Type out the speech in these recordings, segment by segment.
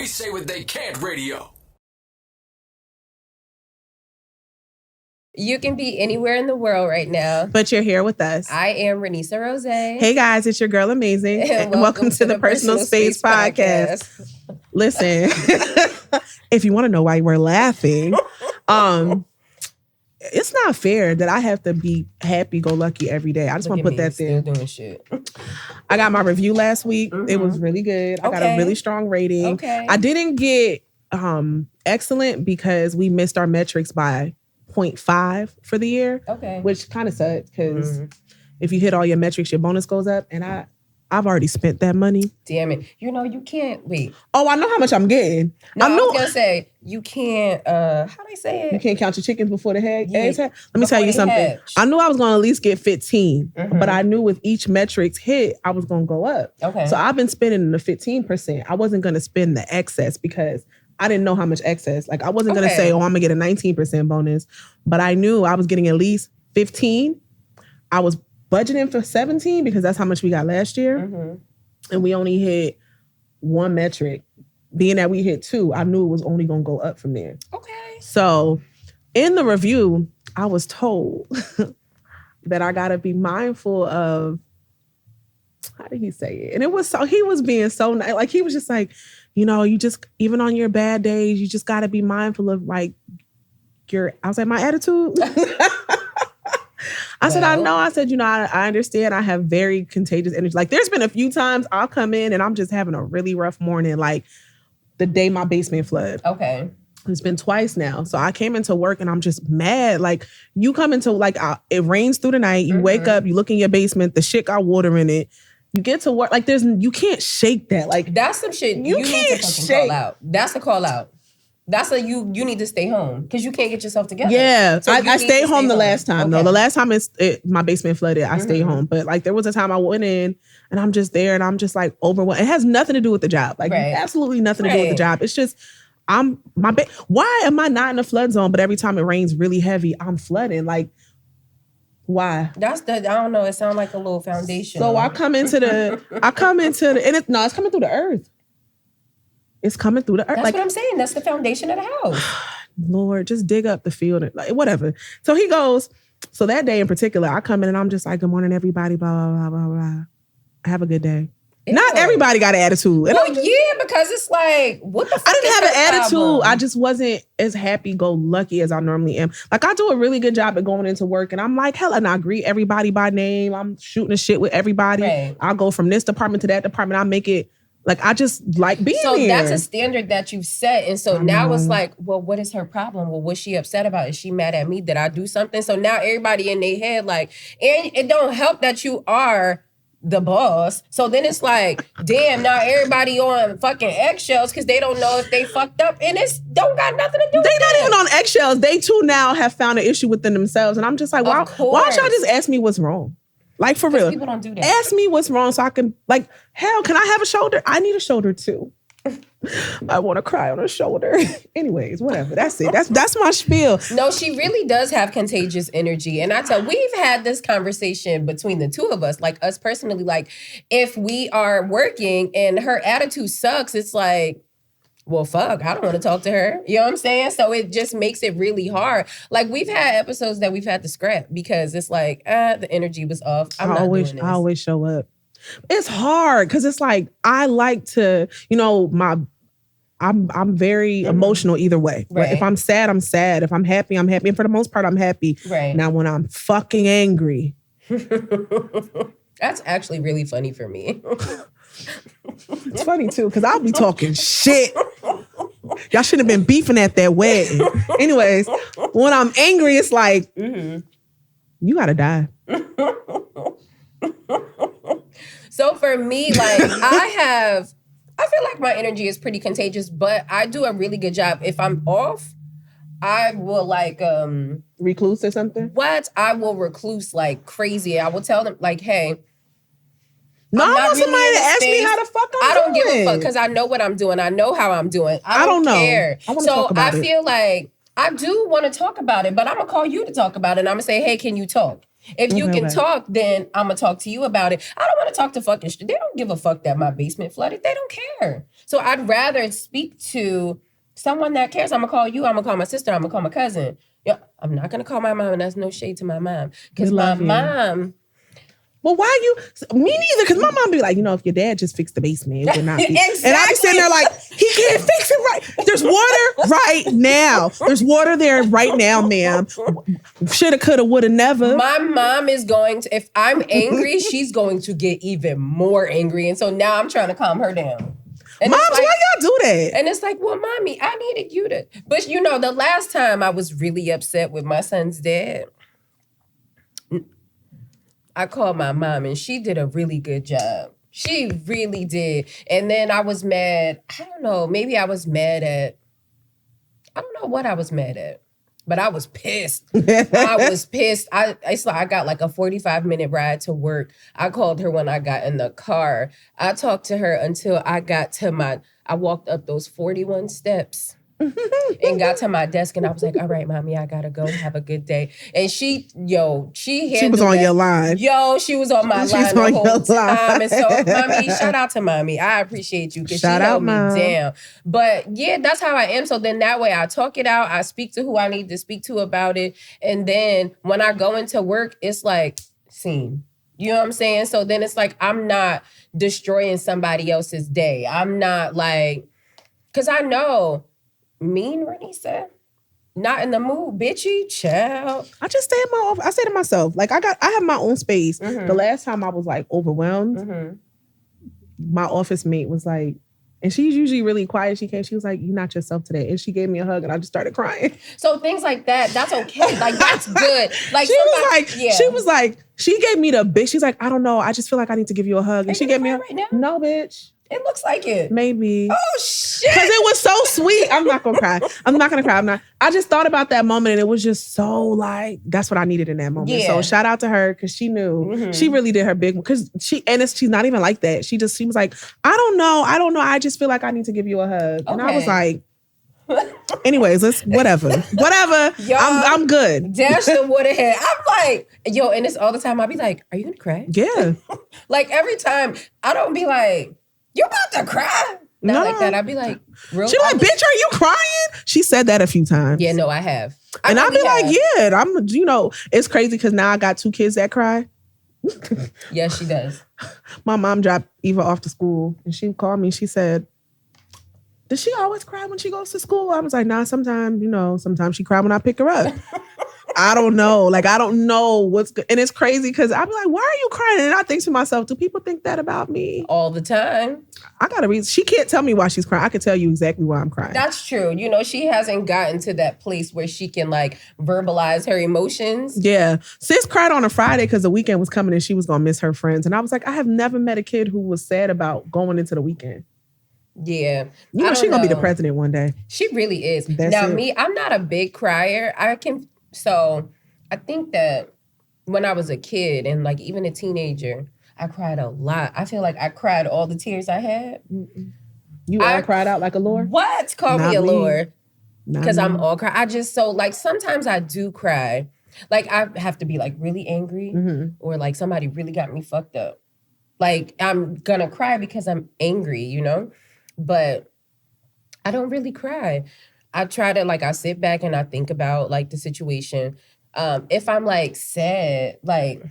Say What They Can't Radio. You can be anywhere in the world right now, but you're here with us. I am Renisa Rose. Hey guys, it's your girl Amazing. And welcome to the Personal Space Podcast. Listen, if you want to know why we're laughing, it's not fair that I have to be happy-go-lucky every day. I just want to put that there. Still doing shit. I got my review last week. Mm-hmm. It was really good. I got a really strong rating. Okay. I didn't get excellent because we missed our metrics by 0.5 for the year. Okay. Which kind of sucks because if you hit all your metrics, your bonus goes up. And I've already spent that money. Damn it. You know, you can't wait. Oh, I know how much I'm getting. No, I was going to say, you can't, how do they say it? You can't count your chickens before the eggs hatch? Let me tell you something. Hatch. I knew I was going to at least get 15, but I knew with each metrics hit, I was going to go up. Okay. So I've been spending the 15%. I wasn't going to spend the excess because I didn't know how much excess. Like I wasn't going to say, oh, I'm going to get a 19% bonus, but I knew I was getting at least 15. I was budgeting for 17 because that's how much we got last year. And we only hit one metric. Being that we hit 2, I knew it was only going to go up from there. Okay. So in the review, I was told that I got to be mindful of, how did he say it? And it was so, he was being so nice. Like he was just like, you know, you just, even on your bad days, you just got to be mindful of like I was like, my attitude. I said, I know. I said, you know, I understand. I have very contagious energy. Like there's been a few times I'll come in and I'm just having a really rough morning. Like the day my basement flooded. Okay. It's been twice now. So I came into work and I'm just mad. Like you come into like, it rains through the night. You wake up, you look in your basement, the shit got water in it. You get to work, like you can't shake that. Like that's some shit you need to fucking call out. That's a call out. That's a you need to stay home because you can't get yourself together. Yeah, so I stayed home the last time. Okay. No, the last time my basement flooded, I stayed home. But like there was a time I went in and I'm just there and I'm just like overwhelmed. It has nothing to do with the job. Like absolutely nothing to do with the job. It's just why am I not in a flood zone? But every time it rains really heavy, I'm flooding. Like why? I don't know. It sounds like a little foundation. So I come into the, and it's coming through the earth. It's coming through the earth. That's like, what I'm saying. That's the foundation of the house. Lord, just dig up the field and like whatever. So he goes, so that day in particular, I come in and I'm just like, good morning, everybody, blah, blah, blah, blah, blah. Have a good day. Ew. Not everybody got an attitude. Well, yeah, because it's like, what the fuck? I didn't have an attitude. Problem? I just wasn't as happy-go-lucky as I normally am. Like, I do a really good job at going into work, and I'm like, hell, and I greet everybody by name. I'm shooting the shit with everybody. Right. I'll go from this department to that department. I make it, like, I just like being so here. That's a standard that you've set. And so now it's like, well, what is her problem? Well, what's she upset about? Is she mad at me? Did I do something? So now everybody in their head, like, and it don't help that you are the boss. So then it's like, damn, now everybody on fucking eggshells because they don't know if they fucked up. And it's don't got nothing to do with They not even on eggshells. They too now have found an issue within themselves. And I'm just like, why don't y'all just ask me what's wrong? Like, for real. People don't do that. Ask me what's wrong so I can, like, hell, can I have a shoulder? I need a shoulder too. I want to cry on her shoulder. Anyways, whatever. That's it. That's my spiel. No, she really does have contagious energy. And we've had this conversation between the two of us, like us personally, like if we are working and her attitude sucks, it's like, well, fuck, I don't want to talk to her. You know what I'm saying? So it just makes it really hard. Like we've had episodes that we've had to scrap because it's like, the energy was off. I always show up. It's hard because it's like, I like to, you know, I'm very emotional either way. Right. If I'm sad, I'm sad. If I'm happy, I'm happy. And for the most part, I'm happy. Right. Now, when I'm fucking angry. That's actually really funny for me. It's funny too, because I'll be talking shit. Y'all shouldn't have been beefing at that wedding. Anyways, when I'm angry, it's like, you gotta die. So for me, like I feel like my energy is pretty contagious, but I do a really good job. If I'm off, I will like recluse or something. What? I will recluse like crazy. I will tell them like, hey. No, I want somebody to ask me how the fuck I'm doing. I don't give a fuck because I know what I'm doing. I know how I'm doing. I don't care. I want to talk about it. So I feel like I do want to talk about it, but I'm going to call you to talk about it. And I'm going to say, hey, can you talk? If you can talk, then I'm gonna talk to you about it. I don't want to talk to fucking. They don't give a fuck that my basement flooded. They don't care. So I'd rather speak to someone that cares. I'm gonna call you. I'm gonna call my sister. I'm gonna call my cousin. Yeah, I'm not gonna call my mom, and that's no shade to my mom because my mom. Well, why you? Me neither, because my mom be like, if your dad just fixed the basement, it would not be. Exactly. And I be sitting there like, he can't fix it right. There's water right now. There's water there right now, ma'am. Shoulda, coulda, woulda, never. My mom is going to, if I'm angry, she's going to get even more angry. And so now I'm trying to calm her down. And Moms, why y'all do that? And it's like, well, mommy, I needed you to. But the last time I was really upset with my son's dad, I called my mom and she did a really good job. She really did. And then I was mad. I don't know. Maybe I was mad at, I don't know what I was mad at, but I was pissed. I was pissed. I got like a 45-minute ride to work. I called her when I got in the car. I talked to her until I got to I walked up those 41 steps. And got to my desk and I was like, all right, mommy, I gotta go. Have a good day. And she was on your line. She was on my line the whole time. And so, mommy, shout out to mommy. I appreciate you because she held me down. But yeah, that's how I am. So then that way I talk it out. I speak to who I need to speak to about it. And then when I go into work, it's like, scene. You know what I'm saying? So then it's like, I'm not destroying somebody else's day. I'm not like, because I know, mean Renisa, not in the mood, bitchy, child. I just stay in my office. I say to myself, like I have my own space. Mm-hmm. The last time I was like overwhelmed, my office mate was like, and she's usually really quiet. She was like, "You're not yourself today," and she gave me a hug, and I just started crying. So things like that, that's okay. Like that's good. Like she was like, she gave me the big. She's like, I don't know. I just feel like I need to give you a hug, and she gave me a right now? No, bitch. It looks like it. Maybe. Oh, shit. Because it was so sweet. I'm not going to cry. I just thought about that moment and it was just so like, that's what I needed in that moment. Yeah. So shout out to her because she knew. Mm-hmm. She really did her big, because she's not even like that. She was like, I don't know. I just feel like I need to give you a hug. Okay. And I was like, anyways, whatever. Yo, I'm good. Dash the waterhead. I'm like, and it's all the time. I'll be like, are you going to cry? Yeah. Like every time I don't be like, you about to cry? Not like that. I'd be like, real. She like, bitch, are you crying? She said that a few times. Yeah, no, I have. And I'll be like, yeah, it's crazy because now I got 2 kids that cry. Yes, she does. My mom dropped Eva off to school and she called me. She said, does she always cry when she goes to school? I was like, nah, sometimes she cry when I pick her up. I don't know. Like, I don't know what's good. And it's crazy because I'm like, why are you crying? And I think to myself, do people think that about me? All the time. I got a reason. She can't tell me why she's crying. I can tell you exactly why I'm crying. That's true. She hasn't gotten to that place where she can like verbalize her emotions. Yeah. Sis cried on a Friday because the weekend was coming and she was going to miss her friends. And I was like, I have never met a kid who was sad about going into the weekend. Yeah. She's going to be the president one day. She really is. That's me, I'm not a big crier. So I think that when I was a kid and like even a teenager, I cried a lot. I feel like I cried all the tears I had. Mm-mm. I cried out like a lord? What? Call me a lord. Because I'm all cry. Sometimes I do cry. Like I have to be like really angry or like somebody really got me fucked up. Like I'm gonna cry because I'm angry, But I don't really cry. I try to I sit back and I think about like the situation. If I'm like sad, like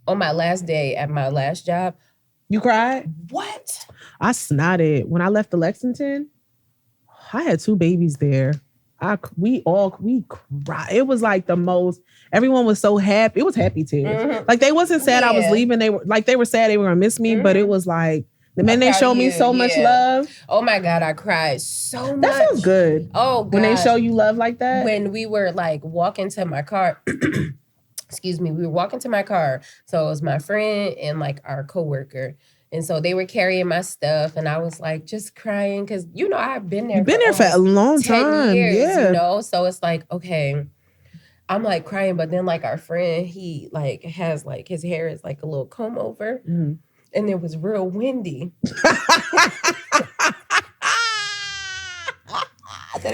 on my last day at my last job. You cried? What? I snotted. When I left the Lexington, I had 2 babies there. We cried. It was like the most, everyone was so happy. It was happy tears. Mm-hmm. Like they wasn't sad I was leaving. They were sad they were gonna miss me, but it was like, the men they showed me so much love. Oh my God, I cried so much. That feels good. Oh God. When they show you love like that. When we were like walking to my car, excuse me, we were walking to my car. So it was my friend and like our coworker. And so they were carrying my stuff and I was like just crying because, I've been there. You've been there for a long 10 time. Years, So it's like, okay, I'm like crying. But then like our friend, he like has like, his hair is like a little comb over. Mm-hmm. And it was real windy. Did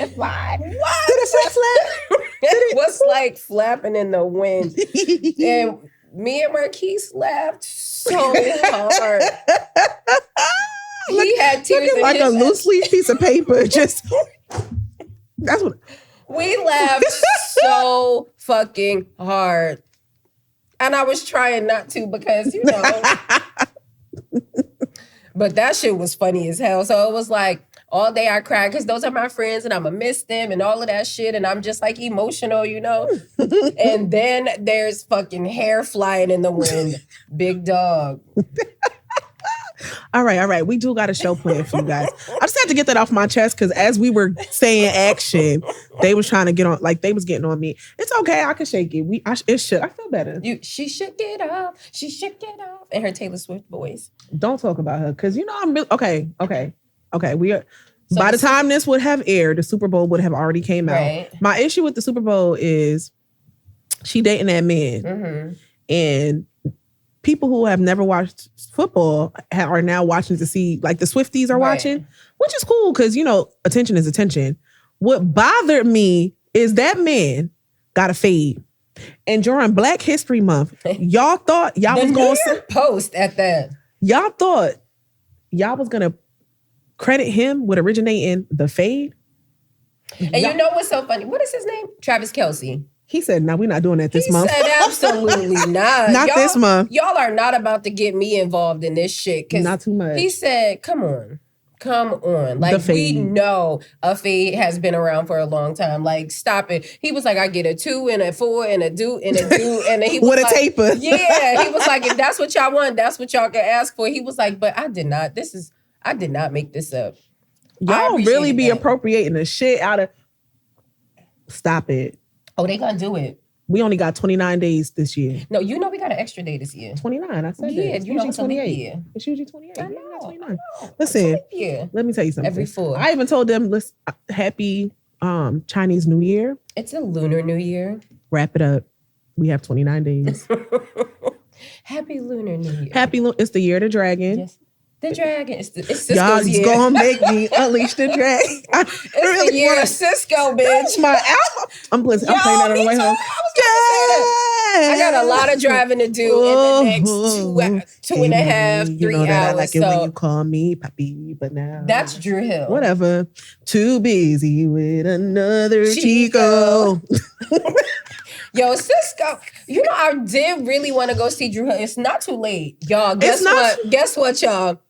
it fly? What? Did it flip? It was like flapping in the wind. And me and Marquise laughed so hard. He had tears in like his a loose leaf piece of paper. Just that's what we laughed so fucking hard. And I was trying not to because, you know. But that shit was funny as hell. So it was like all day I cried because those are my friends and I'm going to miss them and all of that shit. And I'm just like emotional, you know. And then there's fucking hair flying in the wind. Big dog. All right. We do got a show planned for you guys. I just had to get that off my chest because as we were saying action, they was trying to get on, like they was getting on me. It's okay, I can shake it. It should. I feel better. She shook it off. She shook it off. And her Taylor Swift voice. Don't talk about her because you know I'm really okay. We are. So by the time this would have aired, the Super Bowl would have already came out. Right. My issue with the Super Bowl is she dating that man, and people who have never watched football are now watching to see, like the Swifties are watching, which is cool because, you know, attention is attention. What bothered me is that man got a fade. And during Black History Month, y'all thought y'all was going to post at that. Y'all thought y'all was going to credit him with originating the fade. And you know what's so funny? What is his name? Travis Kelce. He said, no, we're not doing that this month. He said, absolutely not. Not this month. Y'all are not about to get me involved in this shit. Not too much. He said, come on. Like, we know a fade has been around for a long time. Like, stop it. He was like, I get a 2 and a 4 and a do and a do. And then he was with like, a taper. Yeah. He was like, if that's what y'all want, that's what y'all can ask for. He was like, but I did not make this up. Y'all really be appropriating the shit out of. Stop it. Oh, they gonna do it. We only got 29 days this year. No, you know we got an extra day this year. 29, I said that. It's usually it's 28. It's usually 28. I know, 29. Listen, let me tell you something. Every 4. I even told them, listen, happy Chinese New Year. It's a Lunar New Year. Wrap it up. We have 29 days. Happy Lunar New Year. It's the year of the dragon. Yes. The dragon. It's Cisco's y'all year. Gonna make me unleash the dragon. It's really the year of Cisco, bitch. My album. I'm playing that on the way home. I got a lot of driving to do in the next 2.5, 3 hours. I like it when you call me papi, but now that's Drew Hill. Whatever. Too busy with another Chico. Yo, Cisco, you know, I did really want to go see Drew Hill. It's not too late. Y'all, guess what, y'all?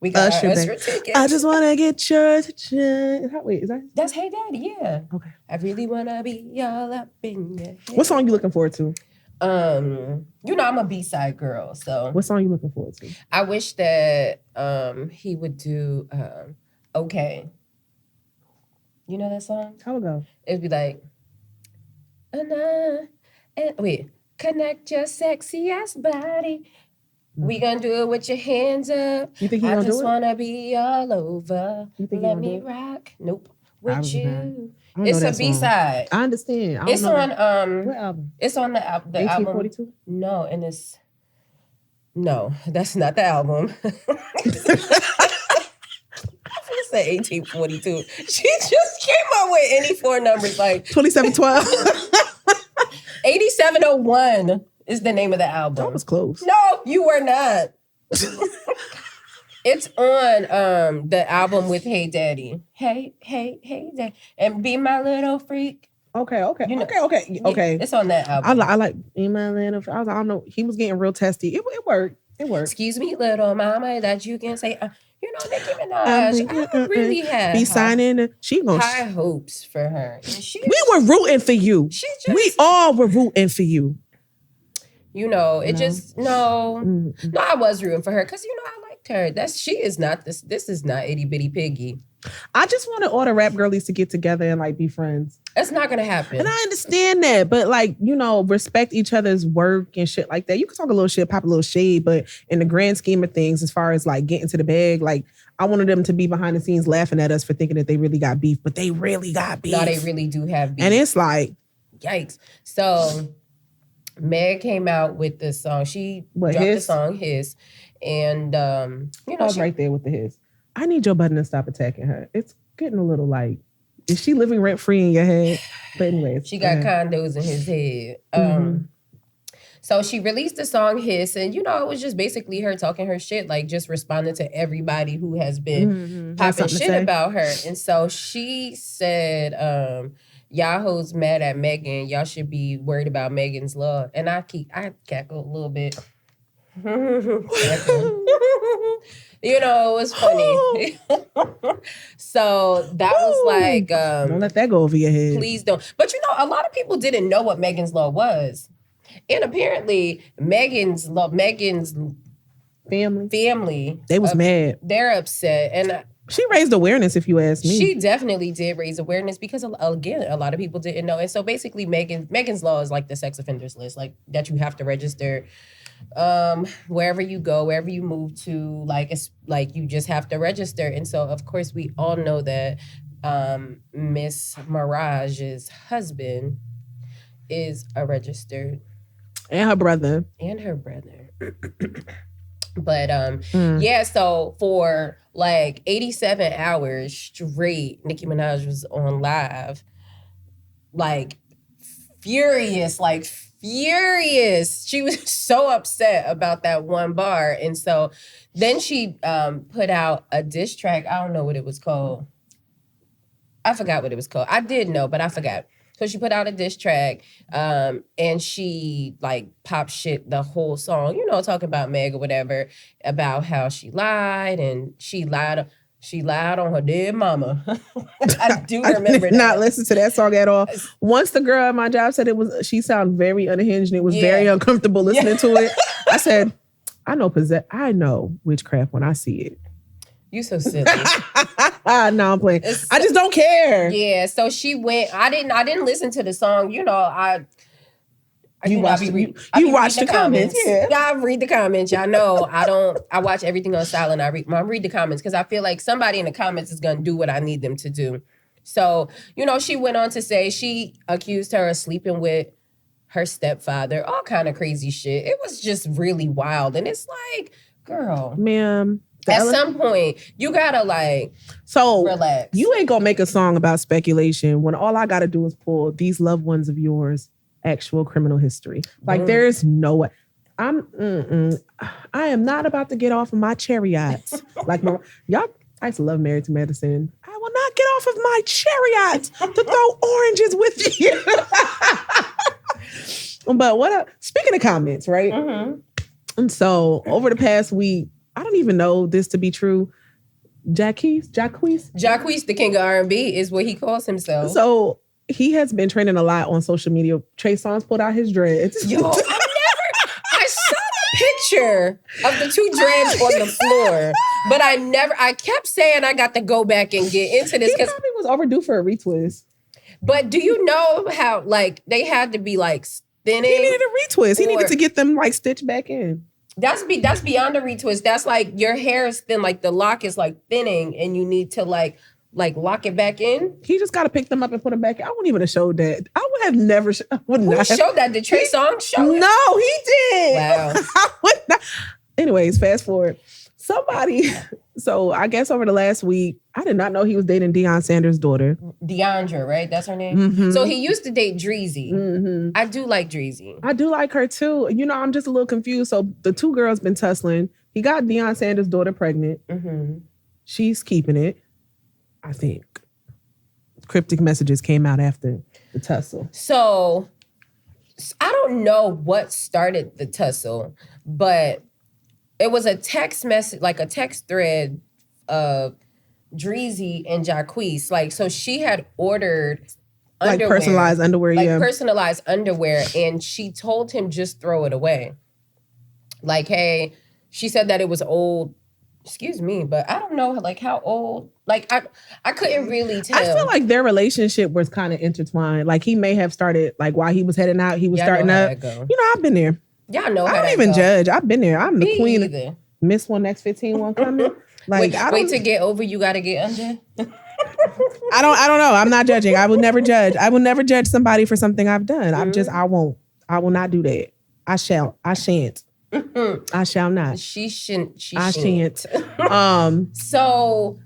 We got our Usher tickets. I just want to get your attention. Wait, is that? That's Hey Daddy, yeah. Okay. I really want to be all up in your head. What song you looking forward to? You know, I'm a B-side girl, so. What song you looking forward to? I wish that he would do Okay. You know that song? How it go? It'd be like, connect your sexy ass body. We gonna do it with your hands up. You think he gonna do it? I just wanna be all over. You think Let me rock. Nope. With you. It's a B-side. I understand. It's on what album? It's on the album. 1842? No, and it's no, that's not the album. I was gonna say 1842. She just came up with any 4 numbers like 2712. 8701 is the name of the album. That was close. No, you were not. It's on the album with Hey Daddy. Hey Daddy. And Be My Little Freak. Okay. You know, okay. It's on that album. I like Be My Little Freak. I don't know. He was getting real testy. It worked. Excuse me, little mama, that you can say, you know, Nicki Minaj. I really have be signing. She gonna high hopes for her. We were rooting for you. We all were rooting for you. You know, it just no, I was rooting for her because you know I liked her. She is not this. This is not itty bitty piggy. I just wanted all the rap girlies to get together and like be friends. That's not gonna happen. And I understand that, but like, you know, respect each other's work and shit like that. You can talk a little shit, pop a little shade, but in the grand scheme of things, as far as like getting to the bag, like I wanted them to be behind the scenes laughing at us for thinking that they really got beef, but they really got beef. No, they really do have beef. And it's like, yikes. So Meg came out with this song. She dropped the song His. And you know, I was right there with the His. I need Joe Budden to stop attacking her. It's getting a little like Is she living rent free in your head? But anyways, she got condos in his head. So she released the song Hiss, and it was just basically her talking her shit, like just responding to everybody who has been popping shit about her. And so she said, y'all hoes mad at Megan. Y'all should be worried about Megan's law. And I cackle a little bit. It was funny. So that was like don't let that go over your head. Please don't. But a lot of people didn't know what Megan's law was. And apparently Megan's family they was mad. They're upset. And she raised awareness, if you ask me. She definitely did raise awareness because, again, a lot of people didn't know. And so basically Megan's law is like the sex offenders list, like that you have to register wherever you go, wherever you move to, like it's like you just have to register. And so of course we all know that Miss Mirage's husband is a registered, and her brother. But yeah, so for like 87 hours straight, Nicki Minaj was on live, like furious. She was so upset about that one bar. And so then she put out a diss track. I don't know what it was called. I forgot what it was called. I did know, but I forgot. So she put out a diss track, and she like pop shit the whole song, talking about Meg or whatever, about how she lied and she lied on her dead mama. I do remember I did not listen to that song at all. Once the girl at my job said she sounded very unhinged and it was very uncomfortable listening to it. I said, I know witchcraft when I see it. You so silly. No, I'm playing. I just don't care. Yeah, so she went. I didn't listen to the song. You watch the comments. Yeah, I read the comments. Y'all know I watch everything on silent. I read the comments because I feel like somebody in the comments is gonna do what I need them to do. So she went on to say she accused her of sleeping with her stepfather, all kind of crazy shit. It was just really wild, and it's like, girl, ma'am. At some point, you gotta relax. You ain't gonna make a song about speculation when all I gotta do is pull these loved ones of yours actual criminal history. Like there is no way. I am not about to get off of my chariots. Like y'all, I used to love Married to Medicine. I will not get off of my chariots to throw oranges with you. But speaking of comments, right? And so over the past week, I don't even know this to be true. Jacquees, the king of R&B is what he calls himself. So he has been trending a lot on social media. Trey Songz pulled out his dreads. Yo, I saw the picture of the two dreads on the floor, but I kept saying I got to go back and get into this. He probably was overdue for a retwist. But do you know how they had to be thinning? He needed a retwist. He needed to get them stitched back in. That's beyond a retwist. That's like your hair is thin, like the lock is thinning, and you need to like lock it back in. He just got to pick them up and put them back in. I wouldn't even have showed that. I would have never. Who showed that? Did Trey Songz show it? No, he did. Wow. I would not. Anyways, fast forward. So I guess over the last week, I did not know he was dating Deion Sanders' daughter. Deandra, right? That's her name? Mm-hmm. So he used to date Dreezy. Mm-hmm. I do like Dreezy. I do like her too. I'm just a little confused. So the two girls been tussling. He got Deion Sanders' daughter pregnant. Mm-hmm. She's keeping it, I think. Cryptic messages came out after the tussle. So I don't know what started the tussle, but it was a text message, like a text thread of Dreezy and Jacquees. So she had ordered underwear. Like personalized underwear, personalized underwear, and she told him just throw it away. Hey, she said that it was old. Excuse me, but I don't know how old. I couldn't really tell. I feel like their relationship was kind of intertwined. He may have started while he was heading out, he was starting up. I've been there. Y'all know. I don't even judge. I've been there. I'm the queen. Either. Miss One Next 15 one coming. Wait to get over. You got to get under. I don't know. I'm not judging. I will never judge. I will never judge somebody for something I've done. I won't. I will not do that. I shan't. I shall not. She shouldn't. I shan't. So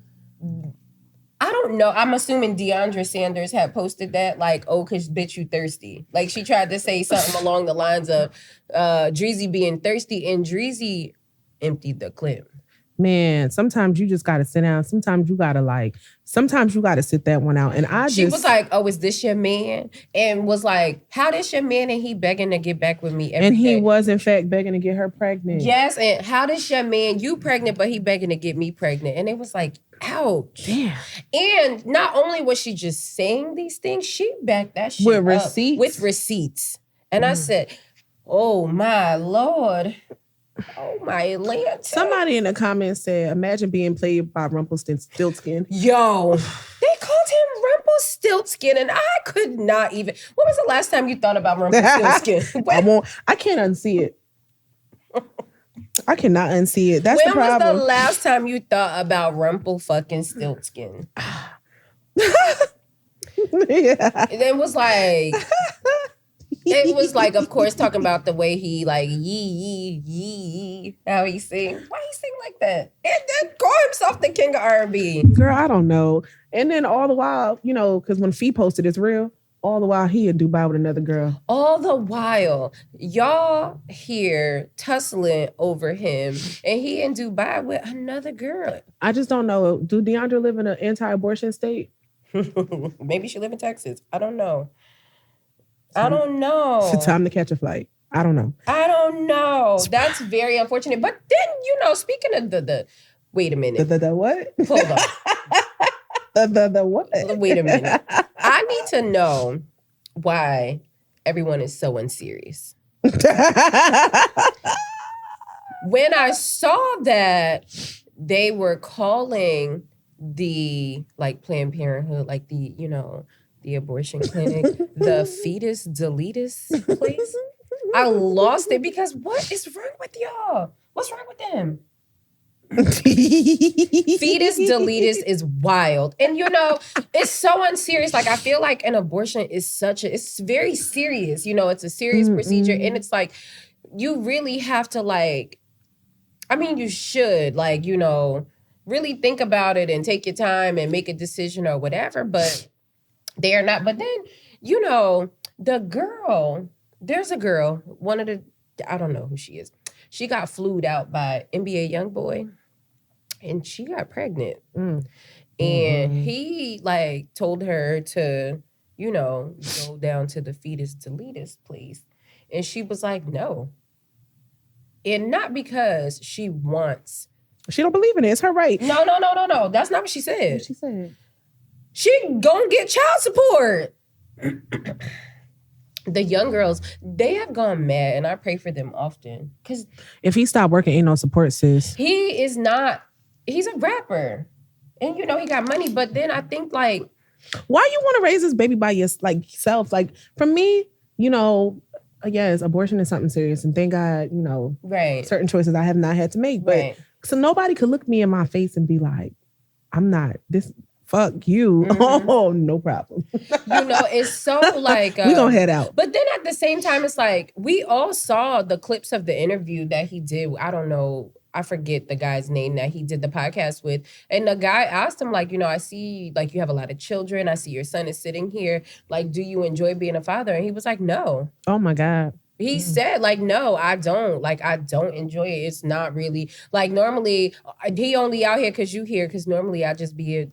I don't know. I'm assuming Deandra Sanders had posted that, like, oh, cause bitch, you thirsty. Like she tried to say something along the lines of Dreezy being thirsty, and Dreezy emptied the clip. Man, sometimes you just gotta sit down. Sometimes you gotta sit that one out. And She was like, oh, is this your man? And was like, how this your man? And he begging to get back with me every And he day. was, in fact, begging to get her pregnant. Yes, and how this your man? You pregnant, but he begging to get me pregnant. And it was like, ouch. Damn. And not only was she just saying these things, she backed that shit With up receipts? with receipts. And I said, oh my Lord. Oh my Atlanta. Somebody in the comments said, imagine being played by Rumpelstiltskin. Yo, they called him Rumpelstiltskin, and I could not even. When was the last time you thought about Rumpelstiltskin? I can't unsee it. I cannot unsee it. That's the problem. When was the last time you thought about Rumpelstiltskin? Yeah. It was like... It was like, of course, talking about the way he like yee, how he sing. Why he sing like that? And then call himself the king of R&B. Girl, I don't know. And then all the while, you know, because when Fee posted it's real, all the while he in Dubai with another girl. All the while, y'all here tussling over him, and he in Dubai with another girl. I just don't know. Do Deandra live in an anti-abortion state? Maybe she live in Texas. I don't know. I don't know. It's time to catch a flight. I don't know. I don't know. That's very unfortunate. But then, you know, speaking of the wait a minute. The what? Hold on. The what? Wait a minute. I need to know why everyone is so unserious. When I saw that they were calling the like Planned Parenthood, like the, you know, the abortion clinic, the fetus deletus place, I lost it because what is wrong with y'all? What's wrong with them? Fetus deletus is wild. And you know, it's so unserious. Like I feel like an abortion is it's very serious. You know, it's a serious procedure. And it's like, you really have to like, I mean, you should like, you know, really think about it and take your time and make a decision or whatever. But they are not. But then, you know, there's a girl, one of the, I don't know who she is. She got flued out by NBA YoungBoy and she got pregnant. And he like told her to, you know, go down to the fetus deletus place. And she was like, no. And not because she wants. She don't believe in it. It's her right. No. That's not what she said. What she said? She gonna get child support. The young girls, they have gone mad, and I pray for them often. Because if he stopped working, ain't no support, sis. He is not, he's a rapper. And you know, he got money, but then I think like, why you want to raise this baby by yourself? Like for me, you know, yes, abortion is something serious. And thank God, you know, right, certain choices I have not had to make. But right. So nobody could look me in my face and be like, I'm not this. Fuck you. Oh, no problem. You know, it's so like... we gonna head out. But then at the same time, it's like, we all saw the clips of the interview that he did. I don't know. I forget the guy's name that he did the podcast with. And the guy asked him, like, you know, I see, like, you have a lot of children. I see your son is sitting here. Like, do you enjoy being a father? And he was like, no. Oh, my God. He said, like, no, I don't. Like, I don't enjoy it. It's not really, like, normally, he only out here because you here, because normally I be,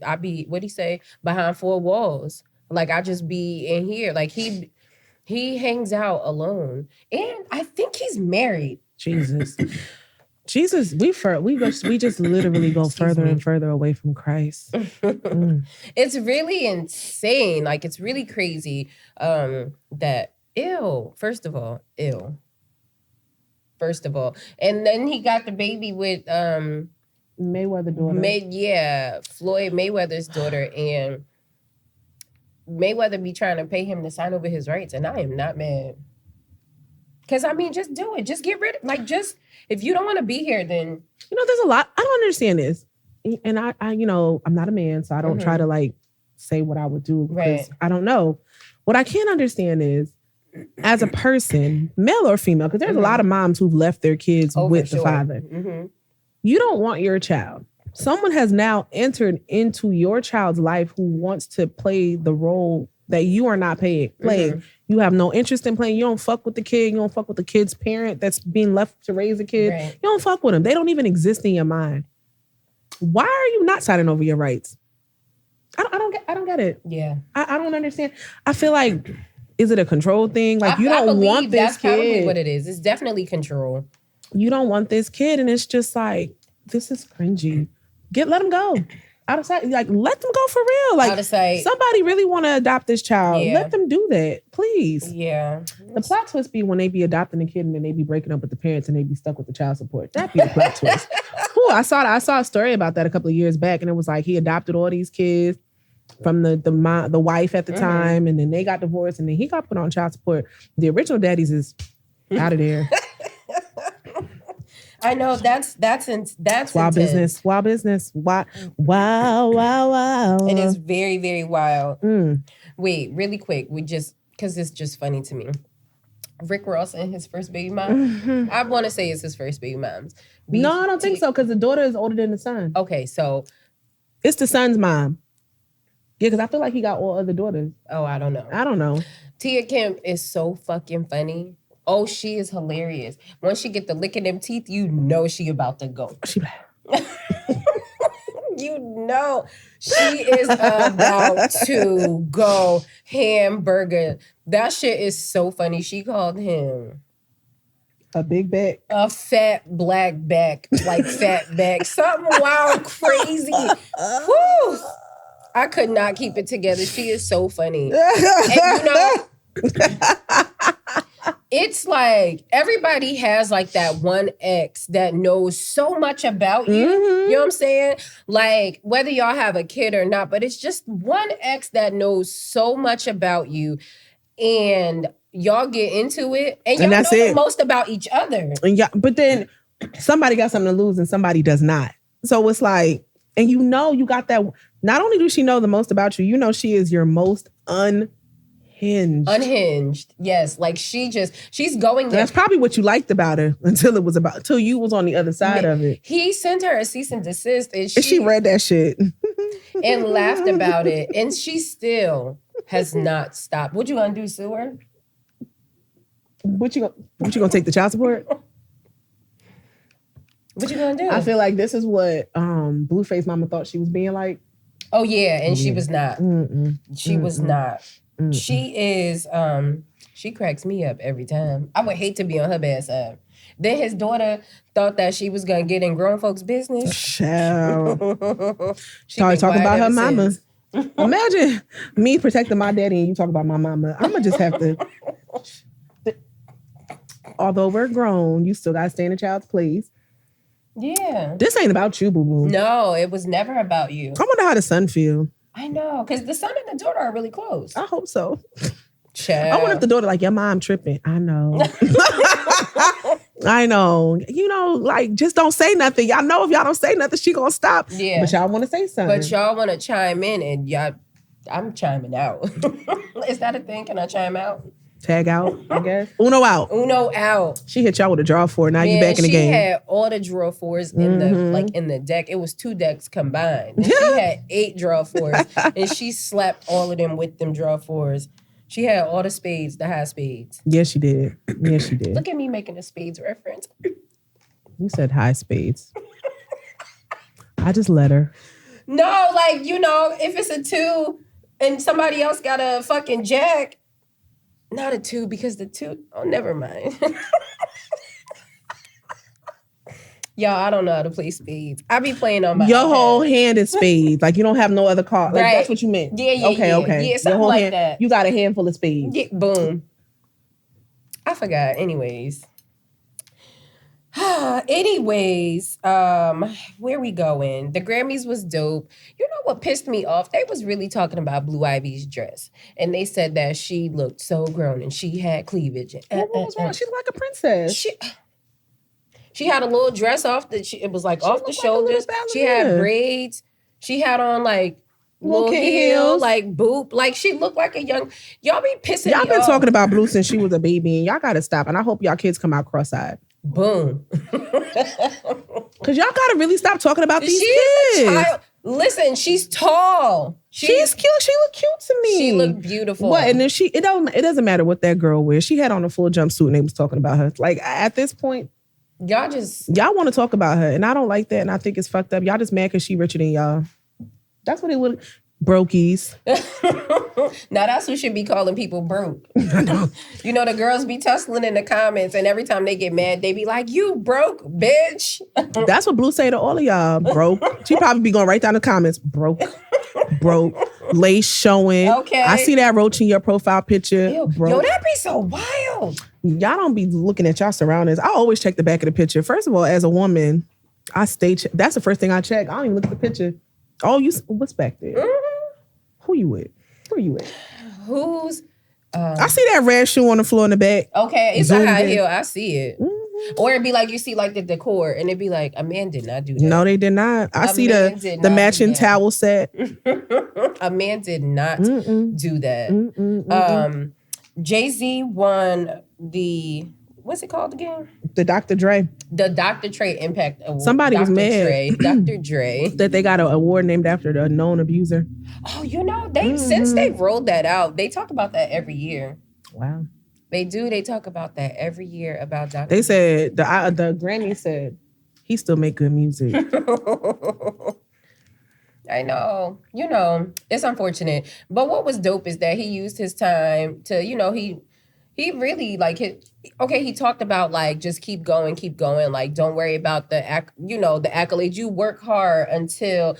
what'd he say? Behind four walls. Like, I just be in here. Like, he hangs out alone. And I think he's married. Jesus, we just literally go further and further away from Christ. It's really insane. Like, it's really crazy that, First of all. And then he got the baby with Mayweather's daughter. Floyd Mayweather's daughter. And Mayweather be trying to pay him to sign over his rights. And I am not mad. Because, I mean, just do it. Just get rid of, like, just, if you don't want to be here, then. You know, there's a lot. I don't understand this. And I you know, I'm not a man, so I don't try to, like, say what I would do. Because I don't know. What I can't understand is, as a person, male or female, because there's a lot of moms who've left their kids with the father. You don't want your child someone has now entered into your child's life who wants to play the role that you are not playing. Mm-hmm. You have no interest in playing. You don't fuck with the kid. You don't fuck with the kid's parent that's being left to raise a kid. Right. You don't fuck with them. They don't even exist in your mind. Why are you not signing over your rights? I don't get it. Yeah. I don't understand. I feel like, is it a control thing? Like, you I don't believe want this that's probably kid. what it is. It's definitely control. You don't want this kid, and it's just like, this is cringy. Let them go. Out of sight. Like, let them go for real. Like, Out of sight. somebody really want to adopt this child. Yeah. Let them do that, please. Yeah. The plot twist be when they be adopting a kid and then they be breaking up with the parents and they be stuck with the child support. That'd be the plot twist. Ooh, I saw a story about that a couple of years back, and it was like he adopted all these kids from the wife at the time, and then they got divorced, and then he got put on child support. The original daddies is out of there. I know that's Wild business. Wild business. Wow. It is very, very wild. Mm. Wait, really quick. Because it's just funny to me. Rick Ross and his first baby mom. Mm-hmm. I want to say it's his first baby mom's. No, I don't think so, because the daughter is older than the son. Okay, so. It's the son's mom. Yeah, because I feel like he got all other daughters. Oh, I don't know. Tia Kemp is so fucking funny. Oh, she is hilarious. Once she get the licking them teeth, you know she about to go. You know she is about to go hamburger. That shit is so funny. She called him a big back, a fat black back, like fat back, something wild, crazy. Whew. I could not keep it together. She is so funny. And you know, it's like everybody has like that one ex that knows so much about you. You know what I'm saying? Like whether y'all have a kid or not, but it's just one ex that knows so much about you, and y'all get into it, and y'all know the most about each other. Yeah, but then somebody got something to lose and somebody does not. So it's like, and you know you got that. Not only does she know the most about you, you know she is your most unhinged. Yes. Like she's going there. That's probably what you liked about her until you was on the other side of it. He sent her a cease and desist, and she read that shit and laughed about it. And she still has not stopped. What you gonna do, sue her? What you gonna take the child support? What you gonna do? I feel like this is what Blueface mama thought she was being like. Oh yeah, and she was not. She was not. Mm-mm. She is, she cracks me up every time. I would hate to be on her bad side. Then his daughter thought that she was going to get in grown folks' business. Started talking about her mama. Imagine me protecting my daddy and you talk about my mama. I'm going to just have to. Although we're grown, you still got to stay in a child's place. Yeah. This ain't about you, boo-boo. No, it was never about you. I wonder how the son feel. I know, because the son and the daughter are really close. I hope so. Child. I wonder if the daughter like, your mom tripping. I know. I know. You know, like, just don't say nothing. Y'all know if y'all don't say nothing, she gonna stop. Yeah. But y'all want to say something. But y'all want to chime in, and y'all, I'm chiming out. Is that a thing? Can I chime out? Tag out, I guess. Uno out. Uno out. She hit y'all with a draw four. Now you back in the game. She had all the draw fours in the deck. It was 2 decks combined. And she had 8 draw fours, and she slapped all of them with them draw fours. She had all the spades, the high spades. Yes, she did. Yes, she did. Look at me making a spades reference. You said high spades. I just let her. No, like, you know, if it's a 2 and somebody else got a fucking jack. Not a 2, because the 2, oh, never mind. Y'all, I don't know how to play spades. I be playing on my Your whole hand is spades. Like, you don't have no other card. Like, right. That's what you meant. Yeah. Yeah, something like hand, that. You got a handful of spades. Yeah, boom. I forgot. Anyways, where we going? The Grammys was dope. You know what pissed me off? They was really talking about Blue Ivy's dress. And they said that she looked so grown and she had cleavage. What was wrong? She looked like a princess. She had a little dress it was like off the shoulders. She had braids. She had on like little heels, like boop. Like she looked like a young, y'all be pissing me off. Y'all been talking about Blue since she was a baby, and y'all gotta stop. And I hope y'all kids come out cross-eyed. Boom. Because y'all gotta really stop talking about these She's kids. a child. Listen, she's tall. She's cute. She look cute to me. She looked beautiful. What? And then it doesn't matter what that girl wears. She had on a full jumpsuit and they was talking about her. Like at this point, y'all want to talk about her, and I don't like that, and I think it's fucked up. Y'all just mad because she richer than y'all. That's what it would. Brokies. Now that's who should be calling people broke. I know. You know, the girls be tussling in the comments, and every time they get mad, they be like, "You broke, bitch." That's what Blue say to all of y'all. Broke. She probably be going right down the comments. Broke. Lace showing. Okay. I see that roach in your profile picture. Ew. Broke. Yo, that be so wild. Y'all don't be looking at y'all surroundings. I always check the back of the picture. First of all, as a woman, that's the first thing I check. I don't even look at the picture. Oh, what's back there? Mm-hmm. Who you with? Where you with? Who's? I see that red shoe on the floor in the back. Okay, it's a high heel. I see it. Mm-hmm. Or it'd be like you see like the decor, and it'd be like a man did not do that. No, they did not. I see the matching towel set. A man did not do that. Jay-Z won the what's it called again? The Dr. Dre. The Dr. Dre Impact Award. Somebody was mad. Dr. Dre. That they got an award named after the known abuser. Oh, you know, since they've rolled that out, they talk about that every year. Wow. They do. They talk about that every year about Dr. They said, the Grammy said, he still make good music. I know. You know, it's unfortunate. But what was dope is that he used his time to, you know, he really like he talked about like just keep going, like don't worry about the accolades. You work hard until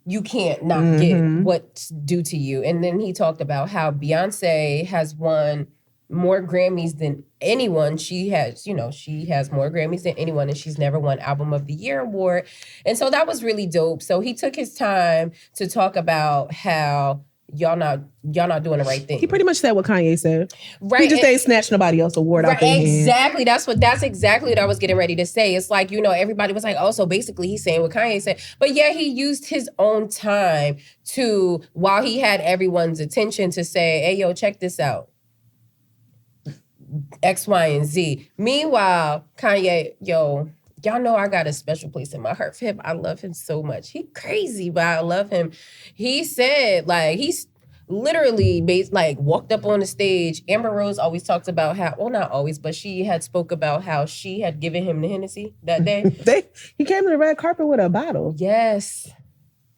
you can't not get what's due to you. And then he talked about how Beyonce has won more Grammys than anyone. She has more Grammys than anyone, and she's never won Album of the Year award. And so that was really dope. So he took his time to talk about how y'all not doing the right thing. He pretty much said what Kanye said. Right. He just ain't snatched nobody else award out there. Exactly. That's exactly what I was getting ready to say. It's like, you know, everybody was like, oh, so basically he's saying what Kanye said. But yeah, he used his own time to, while he had everyone's attention, to say, hey, yo, check this out. X, Y, and Z. Meanwhile, Kanye, yo, y'all know I got a special place in my heart for him. I love him so much. He crazy, but I love him. He said, like, he's literally walked up on the stage. Amber Rose always talks about how, well, not always, but she had spoke about how she had given him the Hennessy that day. He came to the red carpet with a bottle. Yes.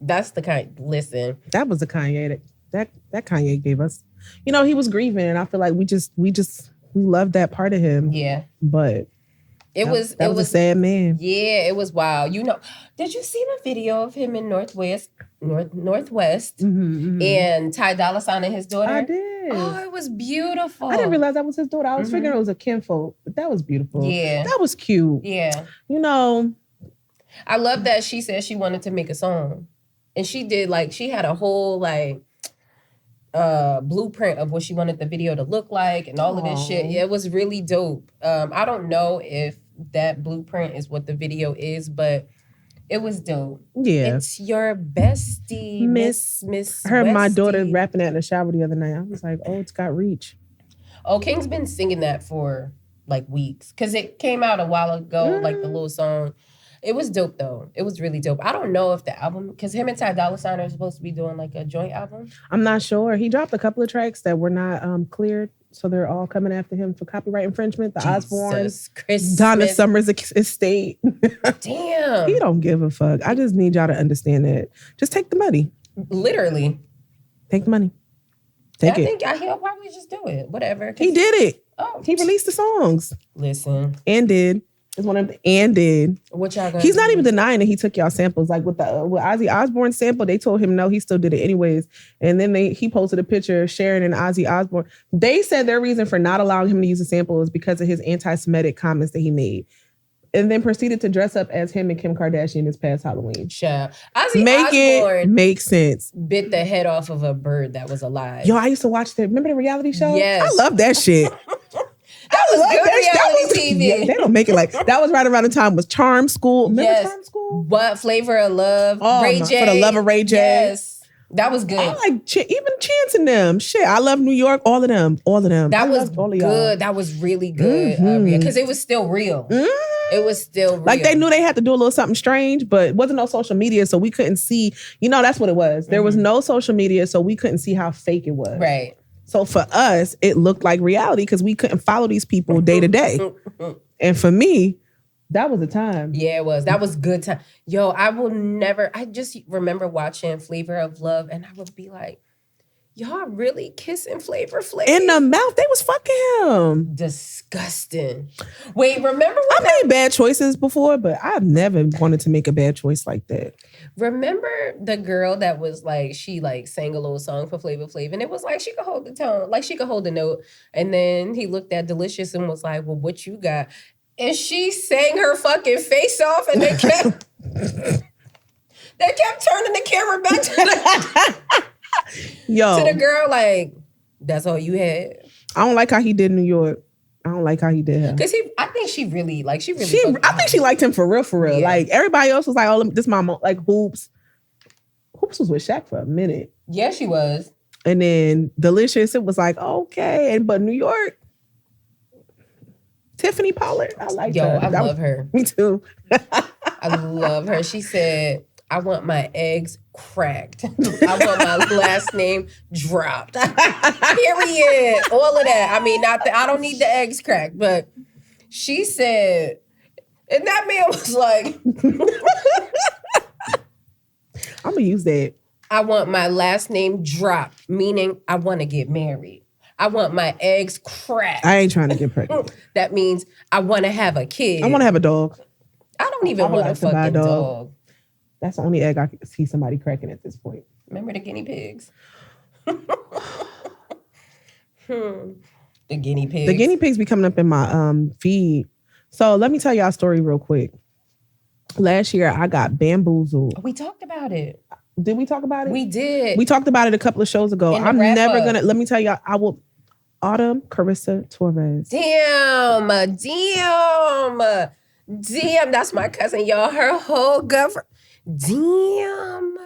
That's the kind, listen. That was the Kanye that Kanye gave us. You know, he was grieving, and I feel like we loved that part of him. Yeah. But It was a sad man. Yeah, it was wild. You know, did you see the video of him in Northwest and Ty Dolla $ign and his daughter? I did. Oh, it was beautiful. I didn't realize that was his daughter. I was figuring it was a kinfolk, but that was beautiful. Yeah. That was cute. Yeah. You know. I love that she said she wanted to make a song. And she did, like, she had a whole, like, blueprint of what she wanted the video to look like and all of this shit. Yeah, it was really dope. I don't know if that blueprint is what the video is, but it was dope. Yeah. It's your bestie, Miss Heard my Westie. daughter rapping that in the shower the other night. I was like, oh, it's got reach. Oh, King's been singing that for like weeks. Cause it came out a while ago, like the little song. It was dope though. It was really dope. I don't know if the album, because him and Ty Dolla $ign are supposed to be doing like a joint album. I'm not sure. He dropped a couple of tracks that were not cleared. So they're all coming after him for copyright infringement. The Osbourne, Donna Summer's estate. Damn. He don't give a fuck. I just need y'all to understand that. Just take the money. Literally. Take the money. I think he'll probably just do it. Whatever. He did it. Oh. He released the songs. Listen. And did. It's one of them, and did. What y'all gonna He's do? not even denying that he took y'all samples. Like with Ozzy Osbourne sample, they told him no, he still did it anyways. And then he posted a picture of Sharon and Ozzy Osbourne. They said their reason for not allowing him to use the sample is because of his anti-Semitic comments that he made. And then proceeded to dress up as him and Kim Kardashian this past Halloween. Child. Ozzy Osbourne make sense. Bit the head off of a bird that was alive. Yo, I used to watch that. Remember the reality show? Yes. I love that shit. That was good reality TV. Yeah, they don't make it like that. Was right around the time was Charm School. Remember Charm School? What Flavor of Love? Oh, Ray J. For the Love of Ray J. Yes. That was good. I like even Chance and them. Shit, I love New York. All of them. That was all of good. y'all. That was really good. Because it was still real. It was still real. Like they knew they had to do a little something strange, but it wasn't no social media, so we couldn't see. That's what it was. There was no social media, so we couldn't see how fake it was. Right. So for us, it looked like reality because we couldn't follow these people day to day. And for me, that was a time. Yeah, it was. That was good time. Yo, I just remember watching Flavor of Love and I would be like, y'all really kissing Flavor Flav? In the mouth, they was fucking him. Disgusting. Wait, remember when I made bad choices before, but I've never wanted to make a bad choice like that. Remember the girl that was like, she like sang a little song for Flavor Flav and it was like she could hold the tone, like she could hold the note. And then he looked at Delicious and was like, well, what you got? And she sang her fucking face off and they kept turning the camera back to the girl like, that's all you had? I don't like how he did New York. I don't like how he did her. Because I think she really I think she liked him for real. Yeah. Like everybody else was like, oh, this my like Hoops. Hoops was with Shaq for a minute. Yeah, she was. And then Delicious, it was like, okay. But New York, Tiffany Pollard, I like her. I love her. Me too. I love her. She said, I want my eggs cracked. I want my last name dropped. Period. All of that. I mean, I don't need the eggs cracked, but she said, and that man was like, I'm going to use that. I want my last name dropped, meaning I want to get married. I want my eggs cracked. I ain't trying to get pregnant. That means I want to have a kid. I want to have a dog. I don't even want a fucking dog. That's the only egg I can see somebody cracking at this point. Remember the guinea pigs? The guinea pigs. The guinea pigs be coming up in my feed. So let me tell y'all a story real quick. Last year, I got bamboozled. We talked about it. Did we talk about it? We did. We talked about it a couple of shows ago. I'm never going to, let me tell y'all, I will, Autumn Carissa Torres. Damn, that's my cousin, y'all. Her whole girlfriend. Damn.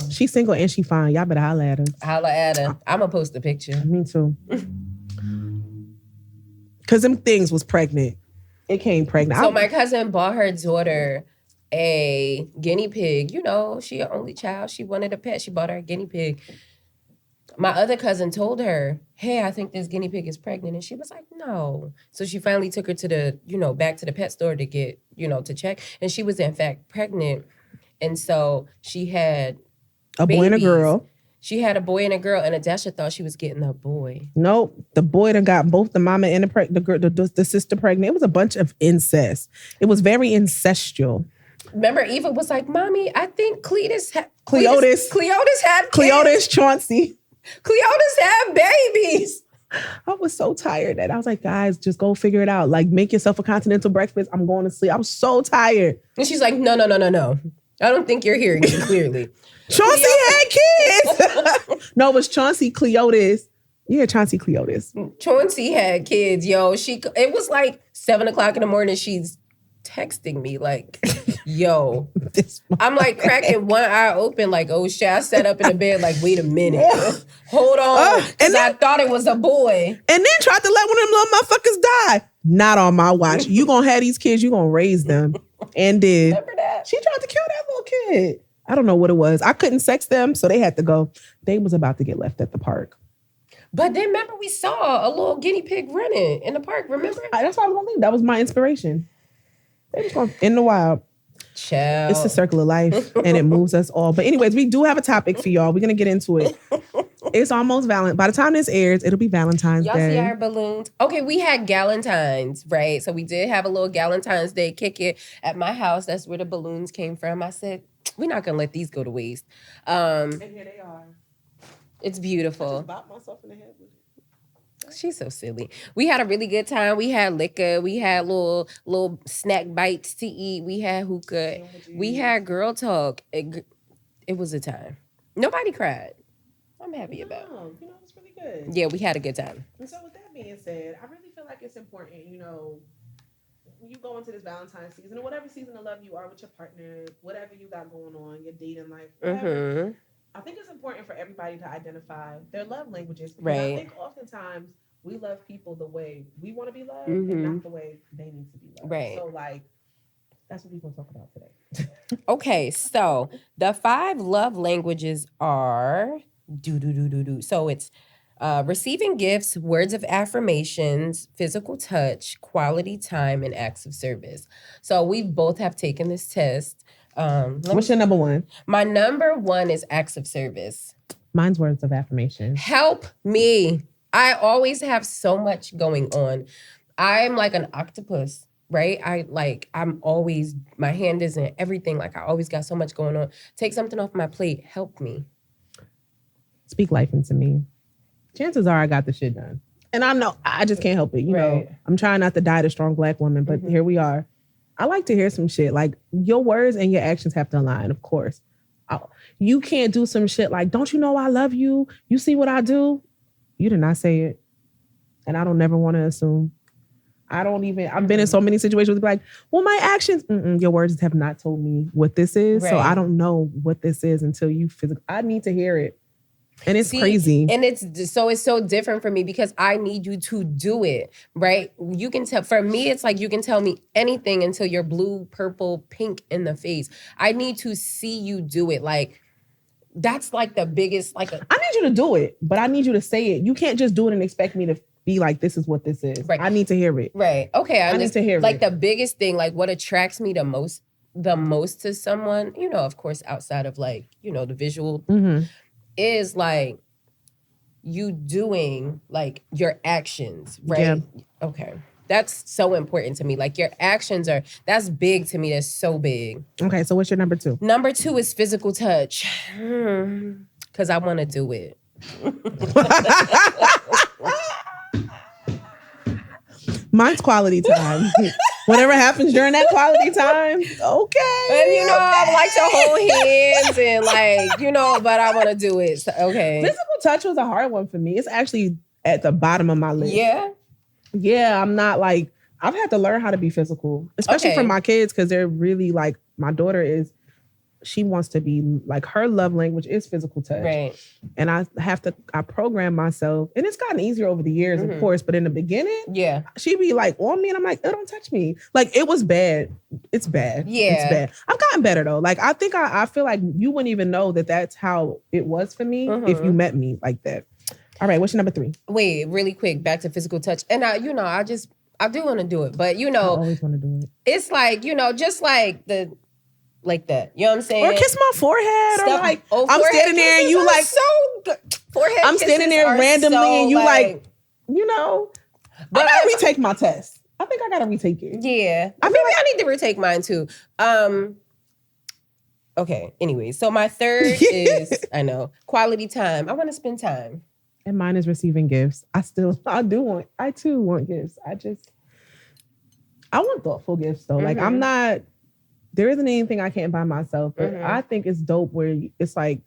She's single and she fine. Y'all better holla at her. Holla at her. I'm going to post a picture. Me too. Because them things was pregnant. It came pregnant. So my cousin bought her daughter a guinea pig. You know, she an only child. She wanted a pet. She bought her a guinea pig. My other cousin told her, hey, I think this guinea pig is pregnant. And she was like, no. So she finally took her to the, back to the pet store to get, to check. And she was in fact pregnant. And so she had a boy and a girl. She had a boy and a girl, and Adesha thought she was getting a boy. Nope. The boy done got both the mama and the sister pregnant. It was a bunch of incest. It was very incestual. Remember, Eva was like, Mommy, I think Cleotis had Chauncey. Cleotis had babies. I was so tired that I was like, guys, just go figure it out. Like, make yourself a continental breakfast. I'm going to sleep. I was so tired. And she's like, no. I don't think you're hearing me clearly. Chauncey had kids. No, it was Chauncey Cleotis. Yeah, Chauncey Cleotis. Chauncey had kids, yo. It was like 7:00 in the morning. She's texting me like, yo. I'm like cracking one eye open like, oh shit. I sat up in the bed like, wait a minute. Hold on. And I thought it was a boy. And then tried to let one of them little motherfuckers die. Not on my watch. You gonna have these kids, you gonna raise them. And did. Remember that? She tried to kill that little kid. I don't know what it was. I couldn't sex them, so they had to go. They was about to get left at the park. But then remember we saw a little guinea pig running in the park, remember? That's why I was gonna leave. That was my inspiration. They just going in the wild. Child. It's the circle of life and it moves us all. But anyways, we do have a topic for y'all. We're gonna get into it. It's almost Valentine. By the time this airs, it'll be Valentine's Day. Y'all see our balloons? Okay, we had Galentine's, right? So we did have a little Galentine's Day kick it at my house. That's where the balloons came from. I said, we're not gonna let these go to waste. And here they are. It's beautiful. I just bopped myself in the head with it. She's so silly. We had a really good time. We had liquor. We had little snack bites to eat. We had hookah. We had girl talk. It was a time. Nobody cried. I'm happy about it. It was really good. Yeah, we had a good time. And so with that being said, I really feel like it's important, you go into this Valentine's season or whatever season of love you are with your partner, whatever you got going on, your dating life, whatever. I think it's important for everybody to identify their love languages. Because Right. I think oftentimes we love people the way we want to be loved Mm-hmm. and not the way they need to be loved. Right. So like, that's what we're going to talk about today. Okay, so the 5 love languages are So it's receiving gifts, words of affirmations, physical touch, quality time, and acts of service. So we both have taken this test. What's your number one? My number 1 is acts of service. Mine's words of affirmation. Help me. I always have so much going on. I'm like an octopus, right? I'm always, my hand is in everything. Like I always got so much going on. Take something off my plate. Help me. Speak life into me. Chances are I got the shit done. And I know I just can't help it. You know, I'm trying not to die the strong Black woman, but here we are. I like to hear some shit. Like your words and your actions have to align, of course. You can't do some shit like, don't you know I love you? You see what I do? You did not say it. And I don't never want to assume. I've been in so many situations with like, well, my actions, your words have not told me what this is. So I don't know what this is until you physically, I need to hear it. And it's crazy. And it's so different for me because I need you to do it, right? You can tell, for me, it's like you can tell me anything until you're blue, purple, pink in the face. I need to see you do it. Like, that's like the biggest, I need you to do it, but I need you to say it. You can't just do it and expect me to be like, this is what this is. Right. I need to hear it. Right. Okay. I need to hear it. Like the biggest thing, like what attracts me the most to someone, you know, of course, outside of like, you know, the visual is like you doing like your actions, right? Yeah. Okay. That's so important to me. Like your actions that's big to me. That's so big. Okay, so what's your number 2? Number 2 is physical touch. Because I want to do it. Mine's quality time. Whatever happens during that quality time, okay. And you know, I like to hold hands and like, you know, but I want to do it. So, okay. Physical touch was a hard one for me. It's actually at the bottom of my list. Yeah? Yeah, I'm not like, I've had to learn how to be physical, especially for my kids, because they're really like, my daughter she wants to be like, her love language is physical touch. Right. And I program myself, and it's gotten easier over the years, of course, but in the beginning, she'd be like on me and I'm like, oh, don't touch me. Like it was bad. It's bad. Yeah. It's bad. I've gotten better though. Like I think I feel like you wouldn't even know that that's how it was for me if you met me like that. All right, what's your number 3? Wait, really quick, back to physical touch. And I do want to do it, but you know, I always want to do it. It's like, you know, just like like that. You know what I'm saying? Or kiss my forehead. Or like, I'm standing there and you like, so good. Forehead I'm standing there randomly and you like, you know, but I gotta retake my test. I think I gotta retake it. Yeah. I need to retake mine too. Okay, anyway, so my 3rd is, I know, quality time. I want to spend time. And mine is receiving gifts. I too want gifts. I want thoughtful gifts though. Like there isn't anything I can't buy myself, but I think it's dope where it's like,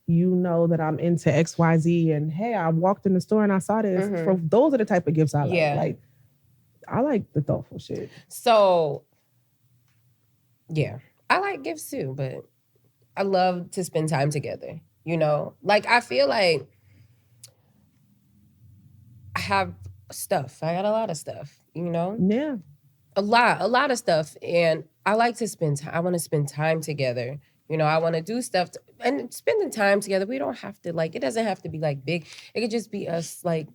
you know that I'm into XYZ and hey, I walked in the store and I saw this. Those are the type of gifts I like. Yeah. Like, I like the thoughtful shit. So, yeah, I like gifts too, but I love to spend time together. You know, like I feel like I have stuff. I got a lot of stuff, you know? Yeah. A lot of stuff. And I like to spend time. I want to spend time together. You know, I want to do stuff. And spending time together, we don't have to like, it doesn't have to be like big. It could just be us like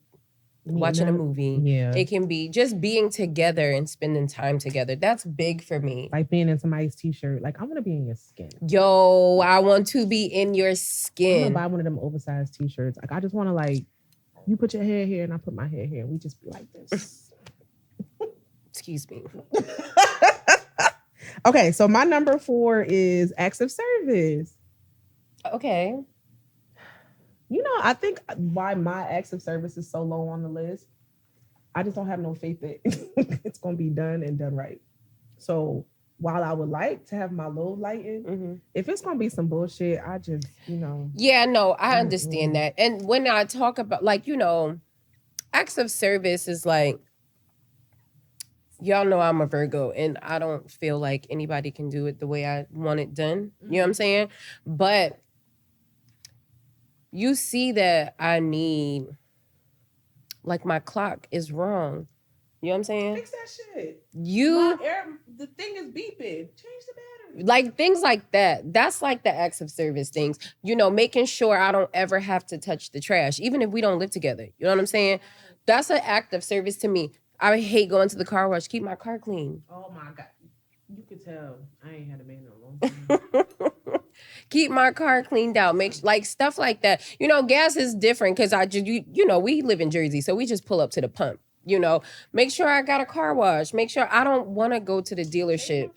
watching a movie. Yeah. It can be just being together and spending time together. That's big for me. Like being in somebody's t-shirt. Like I want to be in your skin. Yo, I want to be in your skin. I want to buy one of them oversized t-shirts. Like I just want to like, you put your hair here and I put my hair here. And we just be like this. Excuse me. Okay, so my number 4 is acts of service. Okay. You know, I think why my acts of service is so low on the list, I just don't have no faith that it's going to be done and done right. So while I would like to have my load lightened, if it's going to be some bullshit, I just, you know. Yeah, no, I understand that. And when I talk about like, you know, acts of service is like, y'all know I'm a Virgo and I don't feel like anybody can do it the way I want it done. You know what I'm saying? But you see that I need, like, my clock is wrong. You know what I'm saying? Fix that shit. The thing is beeping. Change the battery. Like, things like that. That's like the acts of service things. You know, making sure I don't ever have to touch the trash, even if we don't live together. You know what I'm saying? That's an act of service to me. I hate going to the car wash. Keep my car clean. Oh my God. You could tell I ain't had a man in a long time. Keep my car cleaned out. Like stuff like that. You know, gas is different because you know, we live in Jersey, so we just pull up to the pump. You know, make sure I got a car wash. Make sure I don't want to go to the dealership.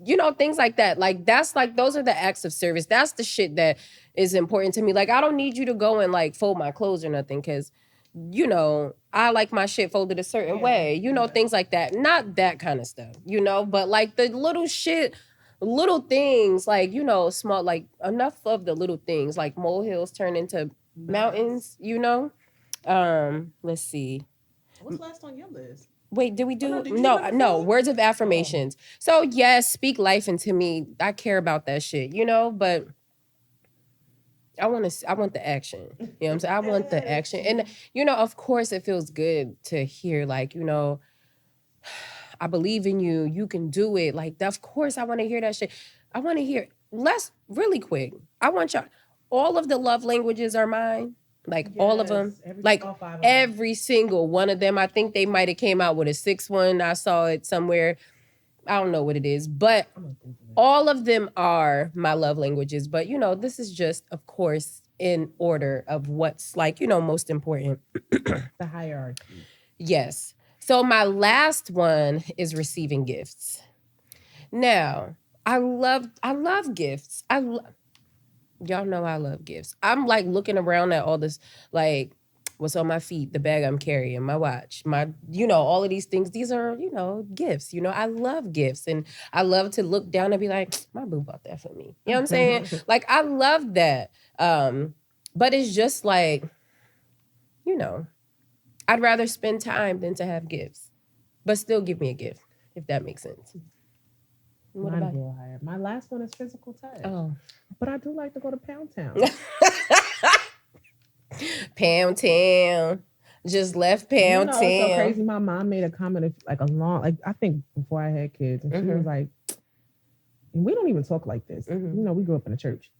You know, things like that. Like, that's like, those are the acts of service. That's the shit that is important to me. Like, I don't need you to go and like fold my clothes or nothing because, you know, I like my shit folded a certain way. You know, things like that. Not that kind of stuff, you know, but like the little shit, little things, like, you know, small, like enough of the little things, like molehills turn into mountains, you know? Let's see. What's last on your list? Wait, did we do? No, No, words of affirmations. So yes, speak life into me. I care about that shit, you know, but I want the action. You know what I'm saying? I want the action. And, you know, of course it feels good to hear, like, you know, I believe in you. You can do it. Like, of course I want to hear that shit. I want to hear, really quick. I want y'all, all of the love languages are mine. Like, all of them. Every single one of them. I think they might have came out with a 6th one. I saw it somewhere. I don't know what it is, but all of them are my love languages. But, you know, this is just, of course, in order of what's, like, you know, most important. The hierarchy. Yes. So my last one is receiving gifts. Now, I love gifts. Y'all know I love gifts. I'm like looking around at all this, like, what's on my feet, the bag I'm carrying, my watch, my, you know, all of these things. These are, you know, gifts. You know, I love gifts. And I love to look down and be like, my boo bought that for me. You know what I'm saying? Like, I love that. But it's just like, you know, I'd rather spend time than to have gifts. But still give me a gift, if that makes sense. What about you? Higher. My last one is physical touch. Oh. But I do like to go to Pound Town. Pound Town. Just left Pound Town. It's so crazy. My mom made a comment of like I think before I had kids, and she was like, and we don't even talk like this. You know, we grew up in a church.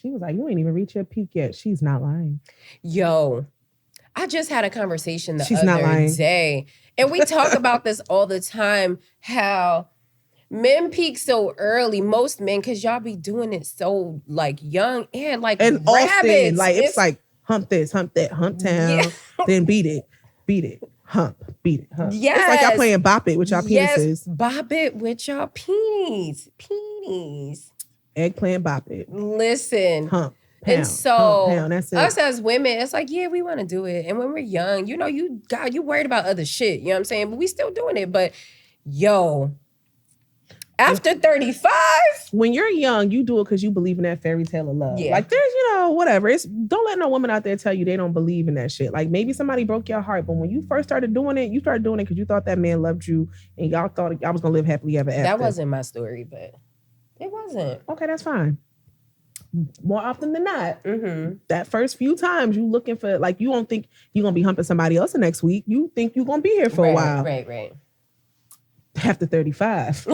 She was like, you ain't even reached your peak yet. She's not lying. Yo, I just had a conversation the other day, and we talk about this all the time, how men peak so early, most men, because y'all be doing it so, like, young and, like, and rabbits. Often, like, it's like, hump this, hump that, hump town, then beat it, hump, beat it, hump. Yes. It's like y'all playing bop it with y'all penises. Yes, bop it with y'all peenies. Eggplant bop it. Listen. Hump. Pound, and so pound, that's it. Us as women, it's like, yeah, we want to do it. And when we're young, you know, you worried about other shit. You know what I'm saying? But we still doing it. But yo, after 35, when you're young, you do it because you believe in that fairy tale of love. Yeah. Like, there's, you know, whatever. Don't let no woman out there tell you they don't believe in that shit. Like, maybe somebody broke your heart, but when you first started doing it, you started doing it because you thought that man loved you and y'all thought y'all was gonna live happily ever after. That wasn't my story, but it wasn't. Okay, that's fine. More often than not, that first few times you looking for, like, you don't think you're gonna be humping somebody else the next week. You think you're gonna be here for a while. Right. After 35.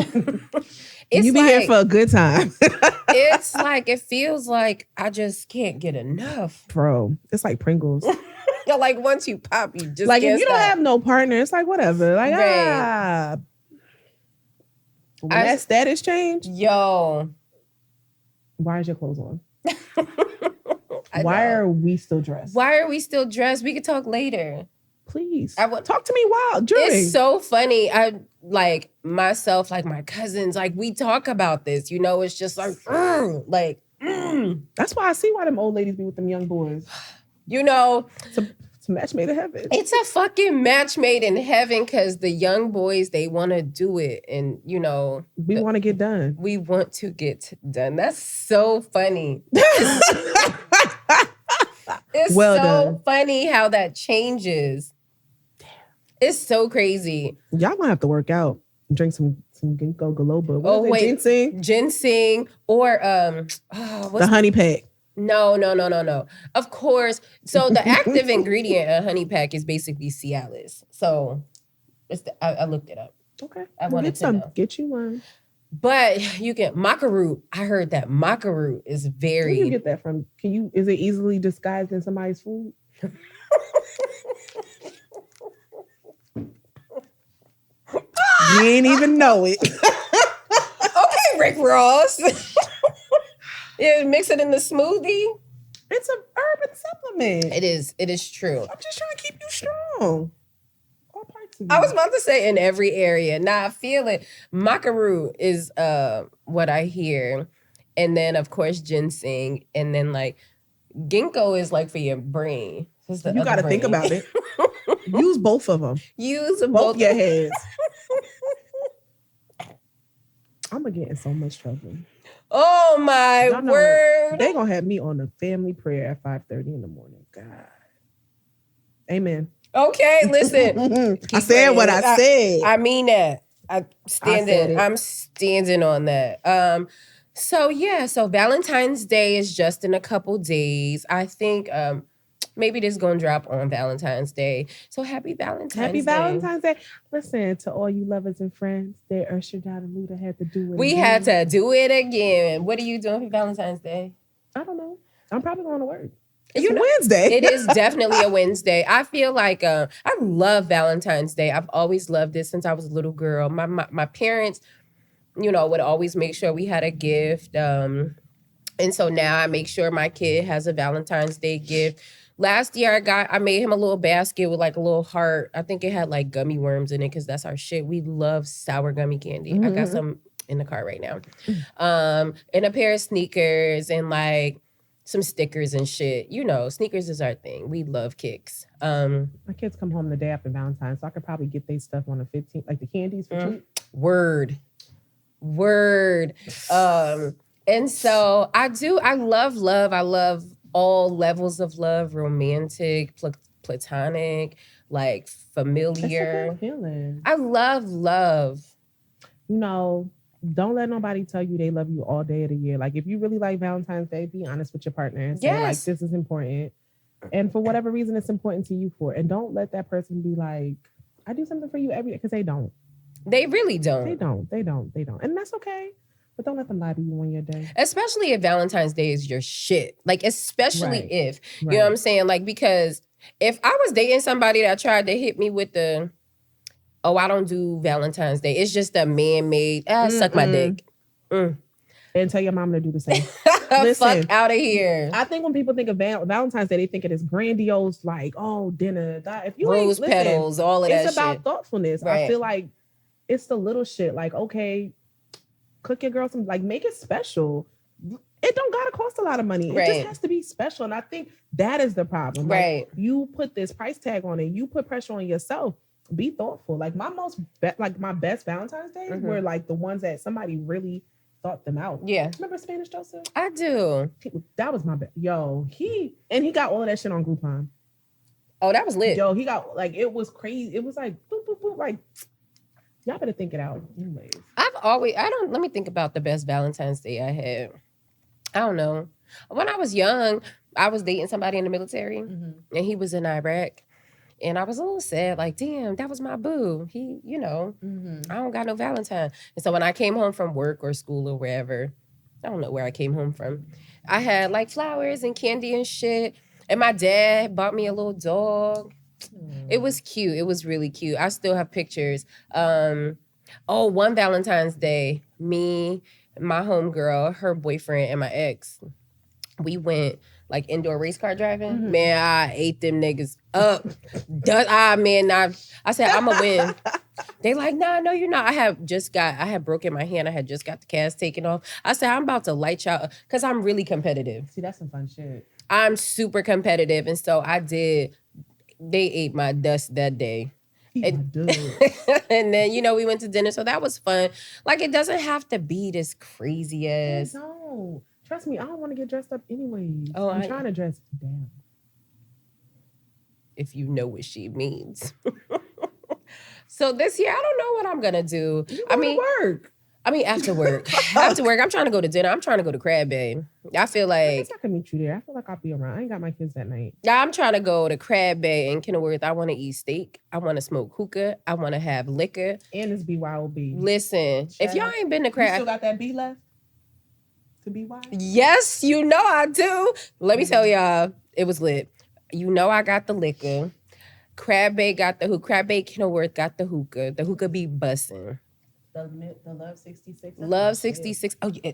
You be here for a good time. It's like, it feels like I just can't get enough. Bro, it's like Pringles. Like, once you pop, you just like, can't if you don't have no partner, it's like, whatever. Like, when that status change, yo, why is your clothes on? Why are we still dressed? We could talk later. Please. Talk to me during. It's so funny. I, like, myself, like, my cousins, like, we talk about this, you know, it's just like, That's why I see why them old ladies be with them young boys. You know. It's a match made in heaven. It's a fucking match made in heaven because the young boys, they want to do it. And, you know. We want to get done. We want to get done. That's so funny. It's well so done. Funny how that changes. It's so crazy. Y'all gonna have to work out. Drink some ginkgo biloba. Oh, What is it? ginseng or The honey pack. No. Of course. So the active ingredient in honey pack is basically Cialis. So I looked it up. Okay. I wanted to know. Get you one. But you get maca root. I heard that maca root is very. Where do you get that from? Is it easily disguised in somebody's food? You ain't even know it. Okay, Rick Ross. Yeah, mix it in the smoothie. It's an urban supplement. It is true. I'm just trying to keep you strong. All parts of you. I was about to say in every area. Nah, I feel it. Maca root is what I hear. And then of course ginseng. And then like ginkgo is like for your brain. You got to think about it. Use both of them. Use both your heads. I'm gonna get in so much trouble. Oh my word! They gonna have me on a family prayer at 5:30 in the morning. God, amen. Okay, listen. I said what I said. I mean that. I'm standing on that. So Valentine's Day is just in a couple days. I think maybe this is gonna drop on Valentine's Day. So happy Valentine's Day. Happy Valentine's Day. Listen, to all you lovers and friends, that Usher and Luda had to do it We again. had to do it again. What are you doing for Valentine's Day? I don't know. I'm probably going to work. It's Wednesday. It is definitely a Wednesday. I feel like I love Valentine's Day. I've always loved it since I was a little girl. My parents, would always make sure we had a gift. And so now I make sure my kid has a Valentine's Day gift. Last year I made him a little basket with like a little heart. I think it had like gummy worms in it because that's our shit. We love sour gummy candy. Mm-hmm. I got some in the car right now. And a pair of sneakers and like some stickers and shit. Sneakers is our thing. We love kicks. My kids come home the day after Valentine's, so I could probably get their stuff on the 15th, like the candies for cheap. Word. And so I love love. I love all levels of love, romantic, platonic, like familiar. That's a good feeling. I love love. Don't let nobody tell you they love you all day of the year. Like, if you really like Valentine's Day, be honest with your partner and say, like, this is important. And for whatever reason, it's important to you for. And don't let that person be like, I do something for you every day, because they don't. They really don't. They don't. And that's okay. But don't let them lie to you on your day. Especially if Valentine's Day is your shit. Like, especially if. You Right. know what I'm saying? Like, because if I was dating somebody that tried to hit me with the, I don't do Valentine's Day. It's just a man-made, suck my dick. And tell your mom to do the same. Listen, fuck out of here. I think when people think of Valentine's Day, they think of this grandiose, like, dinner. If you rose petals, all of that shit. It's about thoughtfulness. Right. I feel like it's the little shit. Like, okay, cook your girl some, like, make it special. It don't gotta cost a lot of money. It just has to be special. And I think that is the problem. Right. Like, you put this price tag on it. You put pressure on yourself. Be thoughtful. Like, my best Valentine's days were like the ones that somebody really thought them out. Yeah. Remember Spanish Joseph? I do. That was my best. Yo, he got all of that shit on Groupon. Oh, that was lit. Yo, he got, like, it was crazy. It was like, boop, boop, boop. Like, y'all better think it out. Anyways. Let me think about the best Valentine's Day I had. I don't know. When I was young, I was dating somebody in the military and he was in Iraq. And I was a little sad, like, damn, that was my boo. He, I don't got no Valentine. And so when I came home from work or school or wherever, I don't know where I came home from, I had like flowers and candy and shit. And my dad bought me a little dog. It was cute. It was really cute. I still have pictures. One Valentine's Day, me, my homegirl, her boyfriend, and my ex, we went like indoor race car driving. Man, I ate them niggas up. I said, I'm going to win. They like, nah, no, you're not. I had broken my hand. I had just got the cast taken off. I said, I'm about to light y'all because I'm really competitive. See, that's some fun shit. I'm super competitive. And so I did. They ate my dust that day. And then, we went to dinner. So that was fun. Like, it doesn't have to be this crazy ass. No. Trust me, I don't want to get dressed up anyways. I'm trying to dress down. If you know what she means. So this year, I don't know what I'm gonna do. You I go mean, to work. after work. After work, I'm trying to go to dinner. I'm trying to go to Crab Bay. I feel I guess like I can meet you there. I feel like I'll be around. I ain't got my kids that night. I'm trying to go to Crab Bay in Kenilworth. I want to eat steak. I want to smoke hookah. I want to have liquor. And it's BYOB. Listen, if y'all ain't been to You Crab, still got that B left? To BY? yes, you know I do. Let me tell y'all, it was lit. You know I got the liquor. Crab Bay got the hookah. Crab Bay Kenilworth got the hookah. The hookah be bussin'. The Love 66. Love 66. Oh, yeah.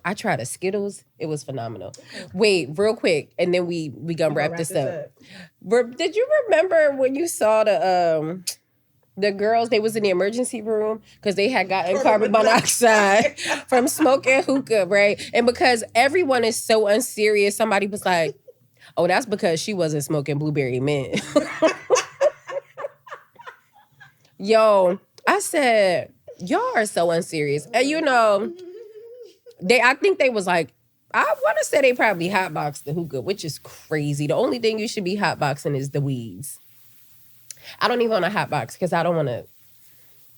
I tried a Skittles. It was phenomenal. Wait, real quick, and then we gonna wrap this up. Did you remember when you saw the girls? They was in the emergency room because they had gotten carbon monoxide from smoking hookah, right? And because everyone is so unserious, somebody was like, "Oh, that's because she wasn't smoking blueberry mint." Yo, I said, y'all are so unserious. And you know, I think they was like, I want to say they probably hotboxed the hookah, which is crazy. The only thing you should be hotboxing is the weeds. I don't even want to hotbox because I don't want to.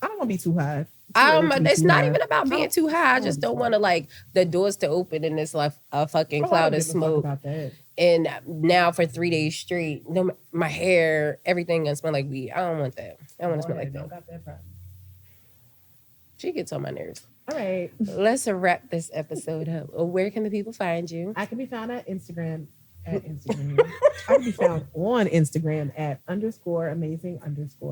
I don't want to be too high. It's not even about being too high. I just don't want to like the doors to open and it's like a fucking cloud of smoke. About that. And now for 3 days straight, my hair, everything gonna smell like weed. I don't want that. I don't want to smell like that. Got that problem. She gets on my nerves. All right. Let's wrap this episode up. Where can the people find you? I can be found at Instagram. I can be found on Instagram at _amazing_.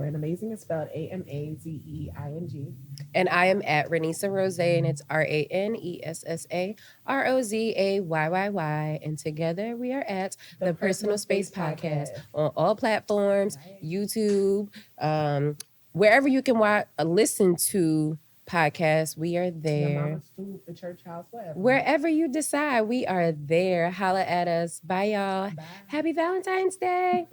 And amazing is spelled AMAZEING. And I am at Renessa Rose, and it's RANESSA ROZAYYY. And together we are at the Personal Space Podcast on all platforms, YouTube, wherever you can listen to podcasts, we are there. The Mama Stoop, the church house, whatever. Wherever you decide, we are there. Holla at us. Bye, y'all. Bye. Happy Valentine's Day.